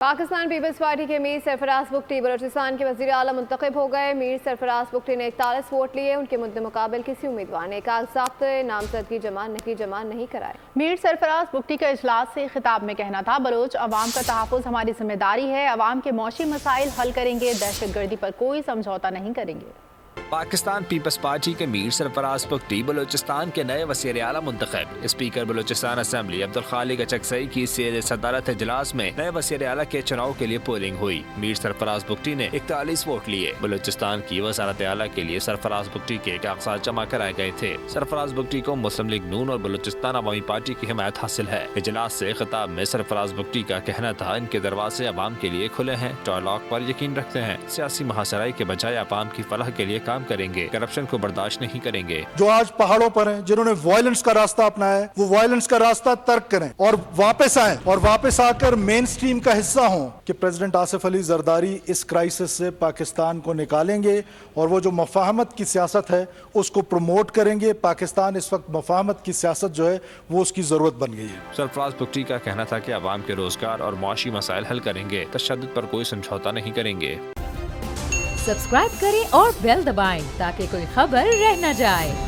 Pakistan peoples party के मीर सरफराज बुगटी बलोचिस्तान के वज़ीर आला मुंतखब हो गए। मीर सरफराज बुगटी ने 41 वोट लिए। उनके मुद्दे मुकाबल किसी उम्मीदवार ने कागजात नामजदगी जमा नहीं कराए। मीर सरफराज बुगटी का इजलास से खिताब में कहना था, बलोच अवाम का तहफ़्फ़ुज़ हमारी जिम्मेदारी है, अवाम के मौशी मसाइल हल करेंगे, दहशत गर्दी पर कोई समझौता नहीं करेंगे। पाकिस्तान पीपल्स पार्टी के मीर सरफराज बुगटी बलोचिस्तान के नए वज़ीर आला मुंतखब। स्पीकर बलोचिस्तान असेंबली अब्दुल खालिक अचकज़ई की ज़ेर सदारत इजलास में नए वज़ीर आला के चुनाव के लिए पोलिंग हुई। मीर सरफराज बुगटी ने 41 वोट लिए। बलोचिस्तान की वज़ारत आला के लिए सरफराज बुगटी के कागजात जमा कराए गए थे। सरफराज बुगटी को मुस्लिम लीग नून और बलोचिस्तान अवामी पार्टी की हिमायत हासिल है। इजलास से खिताब में सरफराज बुगटी का कहना था, इनके दरवाजे अवाम के लिए खुले हैं, डायलॉग पर यकीन रखते हैं, सियासी महासराई के बजाय अवाम की फलाह के लिए काम करेंगे, करप्शन को बर्दाश्त नहीं करेंगे। जो आज पहाड़ों पर हैं, जिन्होंने वायलेंस का रास्ता अपनाया है, वो वायलेंस का रास्ता तर्क करें और वापस आएं और वापस आकर मेन स्ट्रीम का हिस्सा हों कि प्रेसिडेंट आसिफ अली जरदारी इस क्राइसिस से पाकिस्तान को निकालेंगे और वो जो मफाहमत की सियासत है उसको प्रमोट करेंगे। पाकिस्तान इस वक्त मफाहमत की सियासत जो है वो उसकी जरूरत बन गई है। सरफराज बुगटी का कहना था कि अवाम के रोजगार और मुआशी मसाइल हल करेंगे, तशद्दुद पर कोई समझौता नहीं करेंगे। सब्सक्राइब करें और बेल दबाएं ताकि कोई खबर रह न जाए।